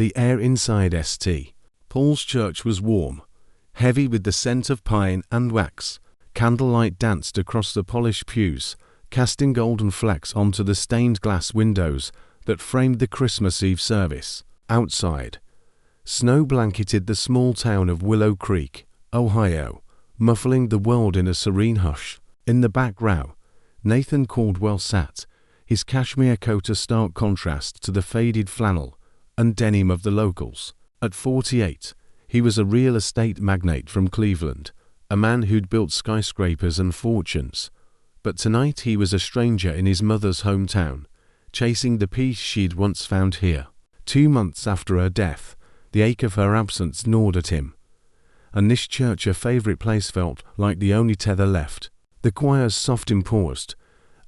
The air inside St. Paul's Church was warm, heavy with the scent of pine and wax. Candlelight danced across the polished pews, casting golden flecks onto the stained glass windows that framed the Christmas Eve service. Outside, snow blanketed the small town of Willow Creek, Ohio, muffling the world in a serene hush. In the back row, Nathan Caldwell sat, his cashmere coat a stark contrast to the faded flannel and denim of the locals. At 48, he was a real estate magnate from Cleveland, a man who'd built skyscrapers and fortunes. But tonight he was a stranger in his mother's hometown, chasing the peace she'd once found here. 2 months after her death, the ache of her absence gnawed at him. And this church, her favorite place, felt like the only tether left. The choir's soft hymn paused,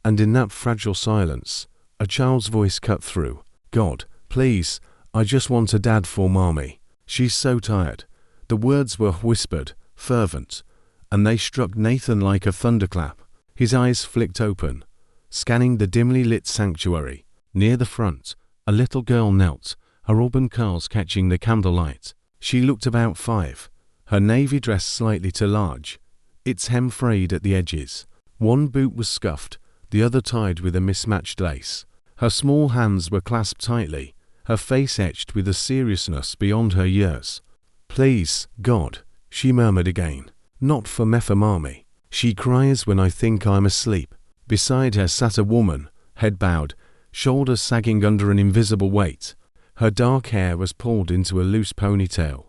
and in that fragile silence, a child's voice cut through. "God, please, I just want a dad for Mommy. She's so tired." The words were whispered, fervent, and they struck Nathan like a thunderclap. His eyes flicked open, scanning the dimly lit sanctuary. Near the front, a little girl knelt, her auburn curls catching the candlelight. She looked about 5, her navy dress slightly too large, its hem frayed at the edges. One boot was scuffed, the other tied with a mismatched lace. Her small hands were clasped tightly, her face etched with a seriousness beyond her years. "Please, God," she murmured again, "not for Mommy. She cries when I think I'm asleep." Beside her sat a woman, head bowed, shoulders sagging under an invisible weight. Her dark hair was pulled into a loose ponytail,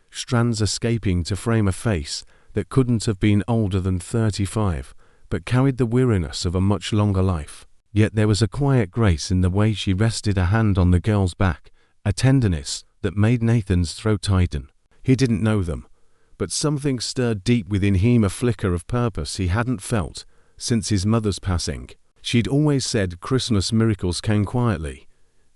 strands escaping to frame a face that couldn't have been older than 35, but carried the weariness of a much longer life. Yet there was a quiet grace in the way she rested a hand on the girl's back, a tenderness that made Nathan's throat tighten. He didn't know them, but something stirred deep within him, a flicker of purpose he hadn't felt since his mother's passing. She'd always said Christmas miracles came quietly,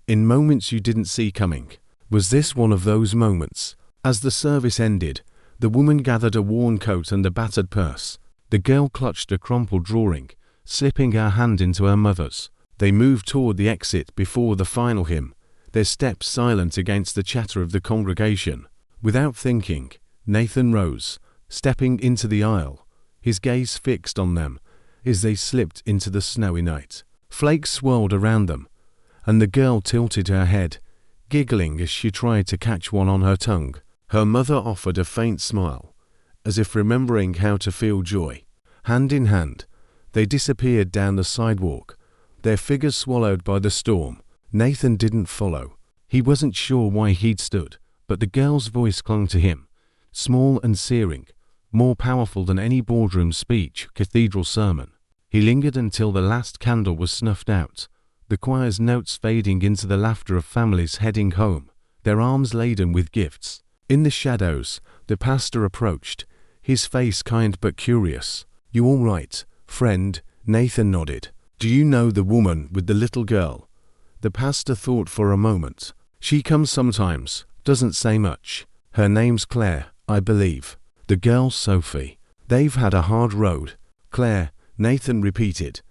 in moments you didn't see coming. Was this one of those moments? As the service ended, the woman gathered a worn coat and a battered purse. The girl clutched a crumpled drawing, slipping her hand into her mother's. They moved toward the exit before the final hymn, their steps silent against the chatter of the congregation. Without thinking, Nathan rose, stepping into the aisle, his gaze fixed on them as they slipped into the snowy night. Flakes swirled around them, and the girl tilted her head, giggling as she tried to catch one on her tongue. Her mother offered a faint smile, as if remembering how to feel joy. Hand in hand, they disappeared down the sidewalk, their figures swallowed by the storm. Nathan didn't follow. He wasn't sure why he'd stood, but the girl's voice clung to him, small and searing, more powerful than any boardroom speech, cathedral sermon. He lingered until the last candle was snuffed out, the choir's notes fading into the laughter of families heading home, their arms laden with gifts. In the shadows, the pastor approached, his face kind but curious. "You all right, friend?" Nathan nodded. "Do you know the woman with the little girl?" The pastor thought for a moment. "She comes sometimes, doesn't say much. Her name's Claire, I believe. The girl's Sophie. They've had a hard road." "Claire," Nathan repeated,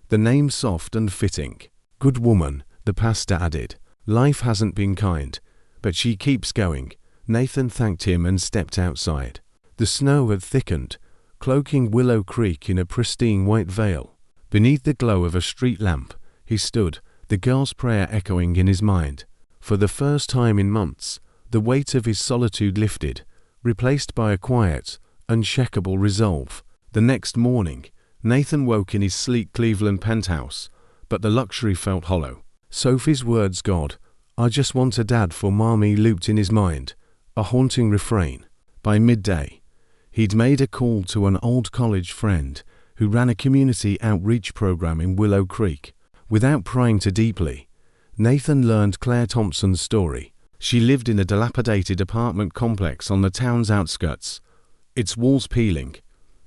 the name soft and fitting. "Good woman," the pastor added. "Life hasn't been kind, but she keeps going." Nathan thanked him and stepped outside. The snow had thickened, cloaking Willow Creek in a pristine white veil. Beneath the glow of a street lamp, he stood, the girl's prayer echoing in his mind. For the first time in months, the weight of his solitude lifted, replaced by a quiet, unshakable resolve. The next morning, Nathan woke in his sleek Cleveland penthouse, but the luxury felt hollow. Sophie's words, "God, I just want a dad for Mommy," looped in his mind, a haunting refrain. By midday, he'd made a call to an old college friend who ran a community outreach program in Willow Creek. Without prying too deeply, Nathan learned Claire Thompson's story. She lived in a dilapidated apartment complex on the town's outskirts, its walls peeling,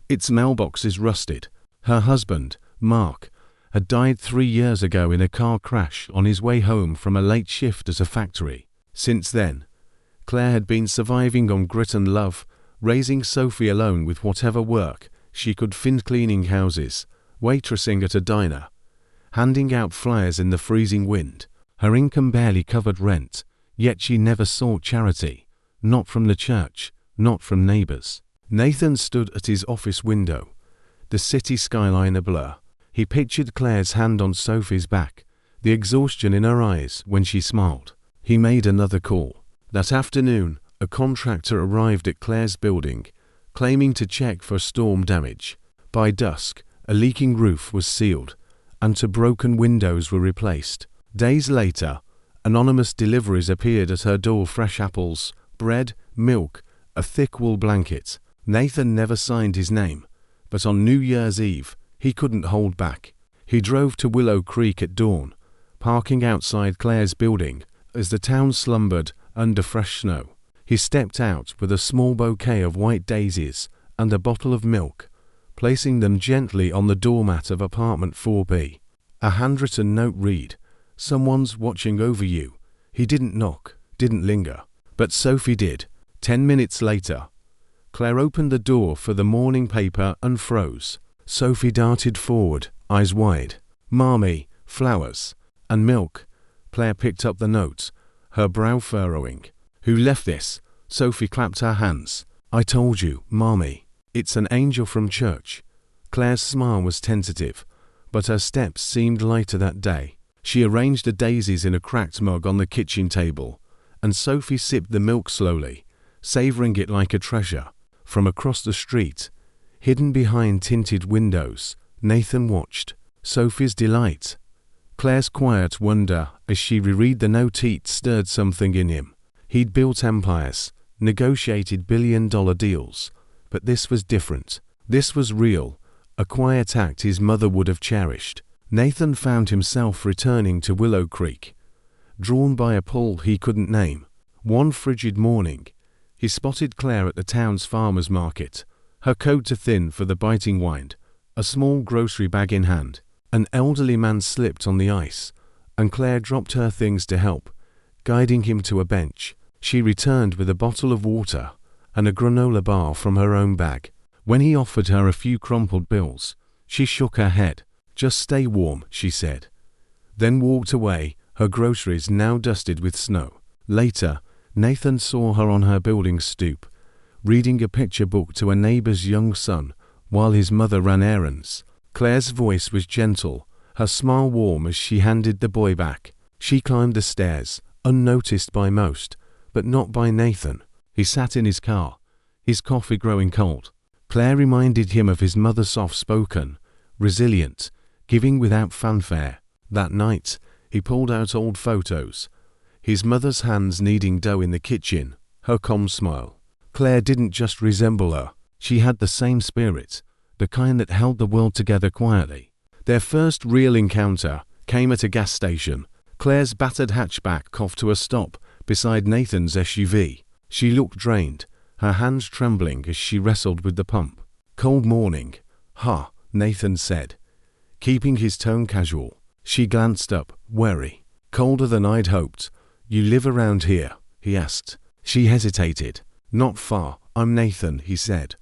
its mailboxes rusted. Her husband, Mark, had died 3 years ago in a car crash on his way home from a late shift at a factory. Since then, Claire had been surviving on grit and love, raising Sophie alone with whatever work she could find, cleaning houses, waitressing at a diner, handing out flyers in the freezing wind. Her income barely covered rent, Yet she never sought charity. Not from the church, not from neighbors. Nathan stood at his office window, the city skyline a blur. He pictured Claire's hand on Sophie's back, the exhaustion in her eyes when she smiled. He made another call. That afternoon, a contractor arrived at Claire's building, claiming to check for storm damage. By dusk, a leaking roof was sealed, and 2 broken windows were replaced. Days later, anonymous deliveries appeared at her door: fresh apples, bread, milk, a thick wool blanket. Nathan never signed his name, but on New Year's Eve, he couldn't hold back. He drove to Willow Creek at dawn, parking outside Claire's building as the town slumbered under fresh snow. He stepped out with a small bouquet of white daisies and a bottle of milk, placing them gently on the doormat of apartment 4B. A handwritten note read, "Someone's watching over you." He didn't knock, didn't linger. But Sophie did. 10 minutes later, Claire opened the door for the morning paper and froze. Sophie darted forward, eyes wide. "Mommy, flowers, and milk." Claire picked up the note, her brow furrowing. "Who left this?" Sophie clapped her hands. "I told you, Mommy. It's an angel from church." Claire's smile was tentative, but her steps seemed lighter that day. She arranged the daisies in a cracked mug on the kitchen table, and Sophie sipped the milk slowly, savoring it like a treasure. From across the street, hidden behind tinted windows, Nathan watched. Sophie's delight, Claire's quiet wonder as she reread the note, stirred something in him. He'd built empires, negotiated billion-dollar deals, but this was different. This was real, a quiet act his mother would have cherished. Nathan found himself returning to Willow Creek, drawn by a pull he couldn't name. One frigid morning, he spotted Claire at the town's farmer's market, her coat too thin for the biting wind, a small grocery bag in hand. An elderly man slipped on the ice, and Claire dropped her things to help, guiding him to a bench. She returned with a bottle of water and a granola bar from her own bag. When he offered her a few crumpled bills, she shook her head. "Just stay warm," she said, then walked away, her groceries now dusted with snow. Later, Nathan saw her on her building stoop, reading a picture book to a neighbor's young son while his mother ran errands. Claire's voice was gentle, her smile warm as she handed the boy back. She climbed the stairs, unnoticed by most, but not by Nathan. He sat in his car, his coffee growing cold. Claire reminded him of his mother, soft-spoken, resilient, giving without fanfare. That night, he pulled out old photos, his mother's hands kneading dough in the kitchen, her calm smile. Claire didn't just resemble her, she had the same spirit, the kind that held the world together quietly. Their first real encounter came at a gas station. Claire's battered hatchback coughed to a stop beside Nathan's SUV. She looked drained, her hands trembling as she wrestled with the pump. "Cold morning, huh?" Nathan said, keeping his tone casual. She glanced up, wary. "Colder than I'd hoped. You live around here?" he asked. She hesitated. "Not far. I'm Nathan," he said,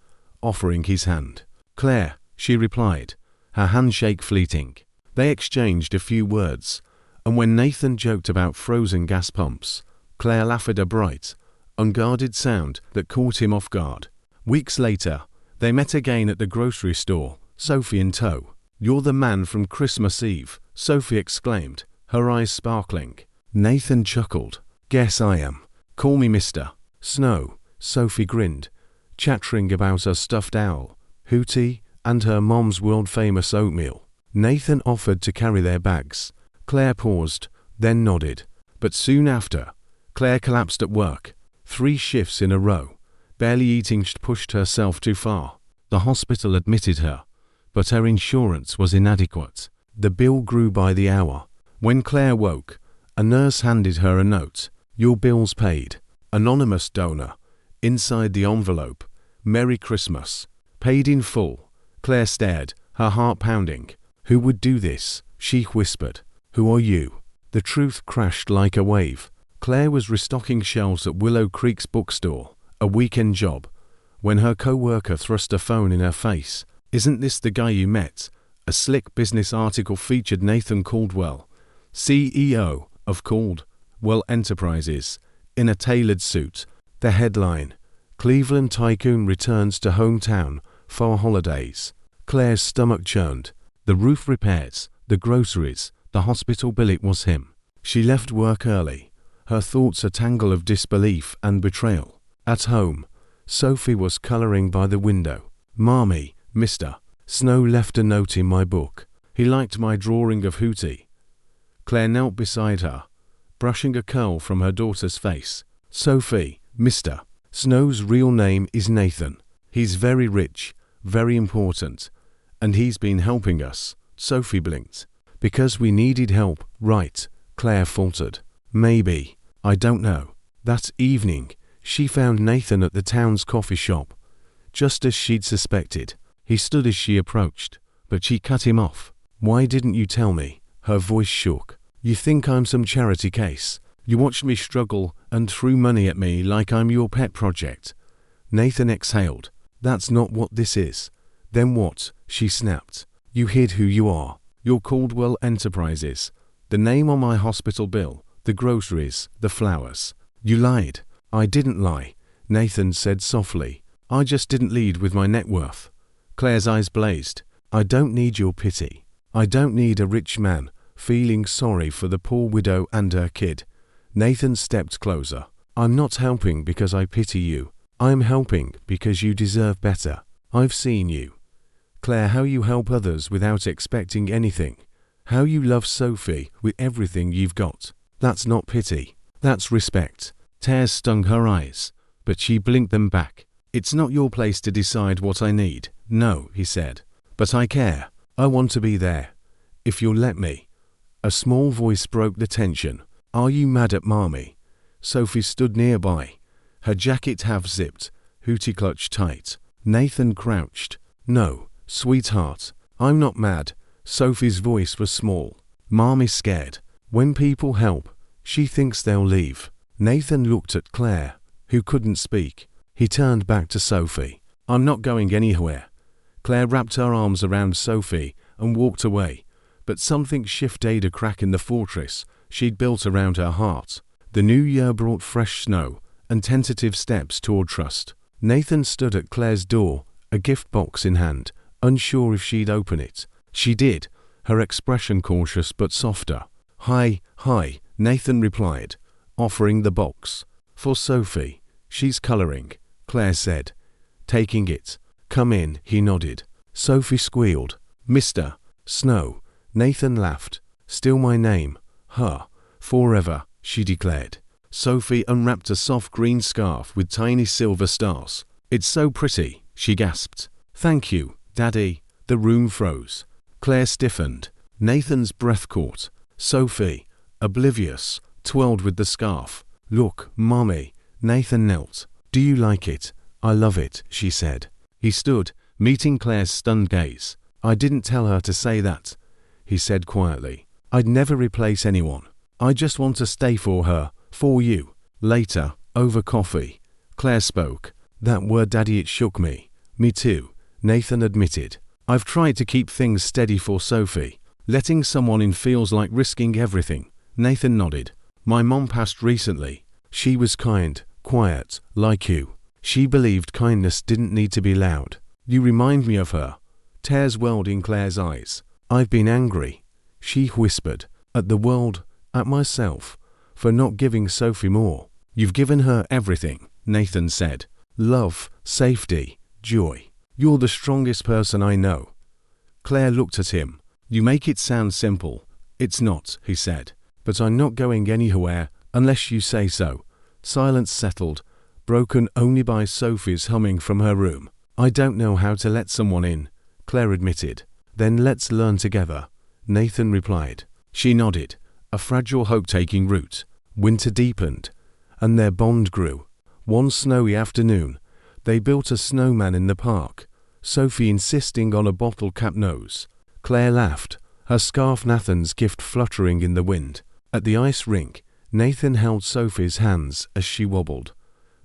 offering his hand. "Claire," she replied, her handshake fleeting. They exchanged a few words, and when Nathan joked about frozen gas pumps, Claire laughed, a bright, unguarded sound that caught him off guard. Weeks later, they met again at the grocery store, Sophie in tow. "You're the man from Christmas Eve," Sophie exclaimed, her eyes sparkling. Nathan chuckled. "Guess I am. Call me Mr. Snow." Sophie grinned, chattering about her stuffed owl, Hootie, and her mom's world-famous oatmeal. Nathan offered to carry their bags. Claire paused, then nodded. But soon after, Claire collapsed at work. 3 shifts in a row. Barely eating, she'd pushed herself too far. The hospital admitted her, but her insurance was inadequate. The bill grew by the hour. When Claire woke, a nurse handed her a note. "Your bill's paid. Anonymous donor." Inside the envelope, "Merry Christmas. Paid in full." Claire stared, her heart pounding. "Who would do this?" she whispered. "Who are you?" The truth crashed like a wave. Claire was restocking shelves at Willow Creek's bookstore, a weekend job, when her co-worker thrust a phone in her face. "Isn't this the guy you met?" A slick business article featured Nathan Caldwell, CEO of Called Well Enterprises. In a tailored suit. The headline: Cleveland tycoon returns to hometown for holidays. Claire's stomach churned. The roof repairs, the groceries, the hospital bill. It was him. She left work early. Her thoughts a tangle of disbelief and betrayal. At home, Sophie was coloring by the window. Mommy, Mr. Snow left a note in my book. He liked my drawing of Hootie. Claire knelt beside her, brushing a curl from her daughter's face. Sophie, Mr. Snow's real name is Nathan. He's very rich, very important, and he's been helping us. Sophie blinked. Because we needed help, right? Claire faltered. Maybe. I don't know. That evening, she found Nathan at the town's coffee shop. Just as she'd suspected. He stood as she approached, but she cut him off. Why didn't you tell me? Her voice shook. You think I'm some charity case. You watched me struggle and threw money at me like I'm your pet project. Nathan exhaled. That's not what this is. Then what? She snapped. You hid who you are. You're Caldwell Enterprises. The name on my hospital bill, the groceries, the flowers. You lied. I didn't lie, Nathan said softly. I just didn't lead with my net worth. Claire's eyes blazed. I don't need your pity. I don't need a rich man feeling sorry for the poor widow and her kid. Nathan stepped closer. I'm not helping because I pity you. I'm helping because you deserve better. I've seen you, Claire, how you help others without expecting anything. How you love Sophie with everything you've got. That's not pity. That's respect. Tears stung her eyes, but she blinked them back. It's not your place to decide what I need. No, he said. But I care. I want to be there. If you'll let me. A small voice broke the tension. Are you mad at Mommy? Sophie stood nearby, her jacket half zipped, Hootie clutched tight. Nathan crouched. No, sweetheart, I'm not mad. Sophie's voice was small. Mommy's scared. When people help, she thinks they'll leave. Nathan looked at Claire, who couldn't speak. He turned back to Sophie. I'm not going anywhere. Claire wrapped her arms around Sophie and walked away, but something shifted a crack in the fortress she'd built around her heart. The new year brought fresh snow and tentative steps toward trust. Nathan stood at Claire's door, a gift box in hand, unsure if she'd open it. She did, her expression cautious but softer. Hi, Nathan replied, offering the box. For Sophie. She's coloring, Claire said, taking it. Come in, he nodded. Sophie squealed. Mr. Snow. Nathan laughed. Still my name. Her. Forever, she declared. Sophie unwrapped a soft green scarf with tiny silver stars. It's so pretty, she gasped. Thank you, Daddy. The room froze. Claire stiffened. Nathan's breath caught. Sophie, oblivious, twirled with the scarf. Look, Mommy. Nathan knelt. Do you like it? I love it, she said. He stood, meeting Claire's stunned gaze. I didn't tell her to say that, he said quietly. I'd never replace anyone. I just want to stay for her, for you. Later, over coffee, Claire spoke. That word, Daddy, it shook me. Me too, Nathan admitted. I've tried to keep things steady for Sophie. Letting someone in feels like risking everything. Nathan nodded. My mom passed recently. She was kind, quiet, like you. She believed kindness didn't need to be loud. You remind me of her. Tears welled in Claire's eyes. I've been angry, she whispered, at the world, at myself, for not giving Sophie more. You've given her everything, Nathan said. Love, safety, joy. You're the strongest person I know. Claire looked at him. You make it sound simple. It's not, he said. But I'm not going anywhere unless you say so. Silence settled, broken only by Sophie's humming from her room. I don't know how to let someone in, Claire admitted. Then let's learn together, Nathan replied. She nodded, a fragile hope taking root. Winter deepened, and their bond grew. One snowy afternoon, they built a snowman in the park, Sophie insisting on a bottle-cap nose. Claire laughed, her scarf Nathan's gift fluttering in the wind. At the ice rink, Nathan held Sophie's hands as she wobbled,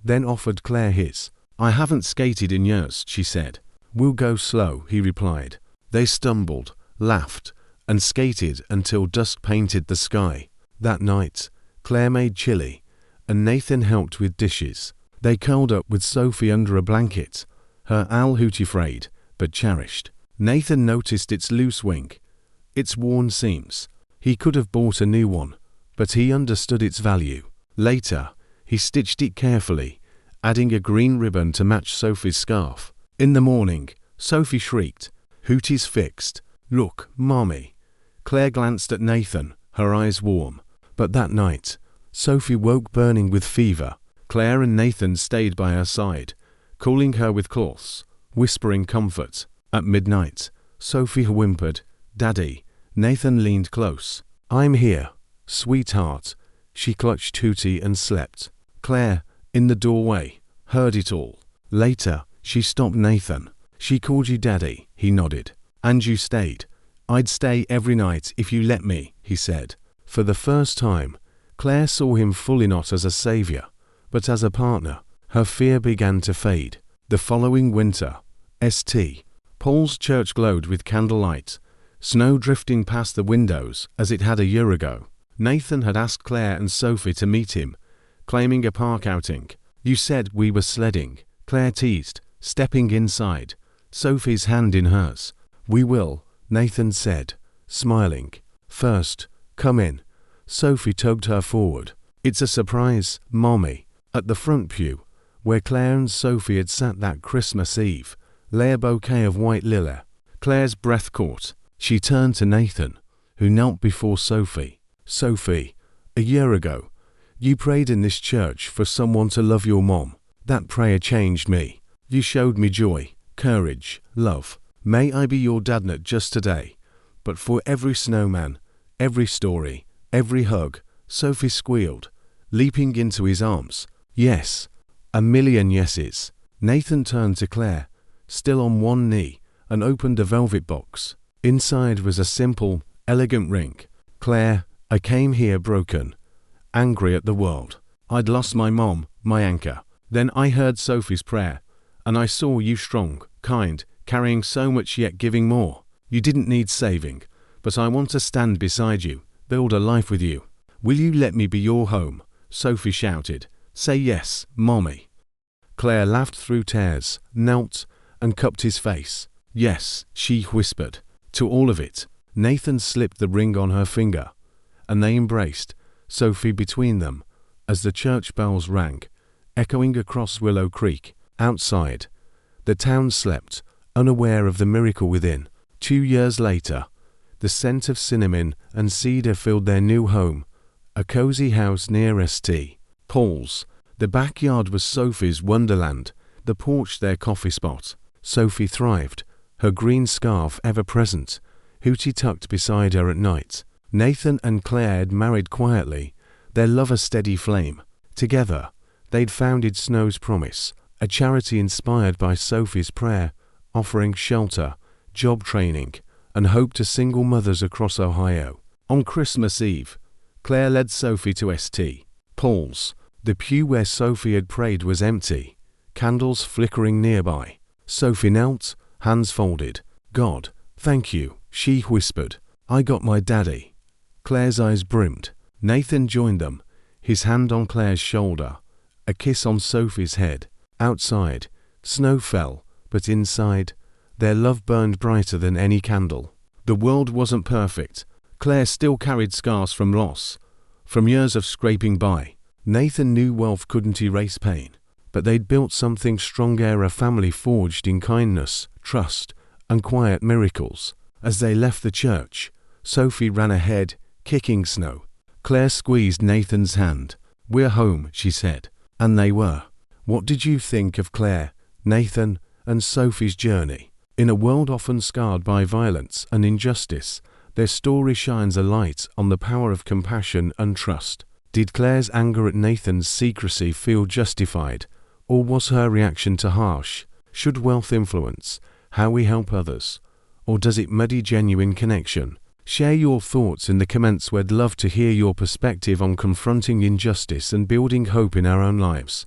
then offered Claire his. I haven't skated in years, she said. We'll go slow, he replied. They stumbled, laughed, and skated until dusk painted the sky. That night, Claire made chili, and Nathan helped with dishes. They curled up with Sophie under a blanket, her owl hooty frayed, but cherished. Nathan noticed its loose wing, its worn seams. He could have bought a new one, but he understood its value. Later, he stitched it carefully, adding a green ribbon to match Sophie's scarf. In the morning, Sophie shrieked, "Hootie's fixed. Look, Mommy." Claire glanced at Nathan, her eyes warm. But that night, Sophie woke burning with fever. Claire and Nathan stayed by her side, cooling her with cloths, whispering comfort. At midnight, Sophie whimpered, "Daddy." Nathan leaned close. "I'm here, sweetheart." She clutched Hootie and slept. Claire, in the doorway, heard it all. Later, she stopped Nathan. "She called you Daddy," he nodded. "And you stayed." "I'd stay every night if you let me," he said. For the first time, Claire saw him fully not as a savior, but as a partner. Her fear began to fade. The following winter, St. Paul's church glowed with candlelight, snow drifting past the windows as it had a year ago. Nathan had asked Claire and Sophie to meet him, claiming a park outing. "You said we were sledding," Claire teased, stepping inside, Sophie's hand in hers. "We will," Nathan said, smiling. "First, come in." Sophie tugged her forward. "It's a surprise, Mommy." At the front pew, where Claire and Sophie had sat that Christmas Eve, lay a bouquet of white lily. Claire's breath caught. She turned to Nathan, who knelt before Sophie. "Sophie, a year ago, you prayed in this church for someone to love your mom. That prayer changed me. You showed me joy, courage, love. May I be your dad not just today, but for every snowman, every story, every hug." Sophie squealed, leaping into his arms. "Yes." A million yeses. Nathan turned to Claire, still on one knee, and opened a velvet box. Inside was a simple, elegant ring. "Claire, I came here broken, angry at the world. I'd lost my mom, my anchor. Then I heard Sophie's prayer, and I saw you strong, kind, carrying so much yet giving more. You didn't need saving, but I want to stand beside you, build a life with you. Will you let me be your home?" Sophie shouted. "Say yes, Mommy." Claire laughed through tears, knelt, and cupped his face. "Yes," she whispered. To all of it, Nathan slipped the ring on her finger, and they embraced, Sophie between them, as the church bells rang, echoing across Willow Creek. Outside, the town slept, unaware of the miracle within. 2 years later, the scent of cinnamon and cedar filled their new home, a cozy house near St. Paul's. The backyard was Sophie's wonderland, the porch their coffee spot. Sophie thrived, her green scarf ever present, Hootie tucked beside her at night. Nathan and Claire had married quietly, their love a steady flame. Together, they'd founded Snow's Promise, a charity inspired by Sophie's prayer, offering shelter, job training, and hope to single mothers across Ohio. On Christmas Eve, Claire led Sophie to St. Paul's. The pew where Sophie had prayed was empty, candles flickering nearby. Sophie knelt, hands folded. "God, thank you," she whispered. "I got my daddy." Claire's eyes brimmed. Nathan joined them, his hand on Claire's shoulder, a kiss on Sophie's head. Outside, snow fell, but inside, their love burned brighter than any candle. The world wasn't perfect. Claire still carried scars from loss, from years of scraping by. Nathan knew wealth couldn't erase pain, but they'd built something stronger, a family forged in kindness, trust, and quiet miracles. As they left the church, Sophie ran ahead, kicking snow. Claire squeezed Nathan's hand. "We're home," she said. And they were. What did you think of Claire, Nathan, and Sophie's journey? In a world often scarred by violence and injustice, their story shines a light on the power of compassion and trust. Did Claire's anger at Nathan's secrecy feel justified, or was her reaction too harsh? Should wealth influence how we help others, or does it muddy genuine connection? Share your thoughts in the comments. We'd love to hear your perspective on confronting injustice and building hope in our own lives.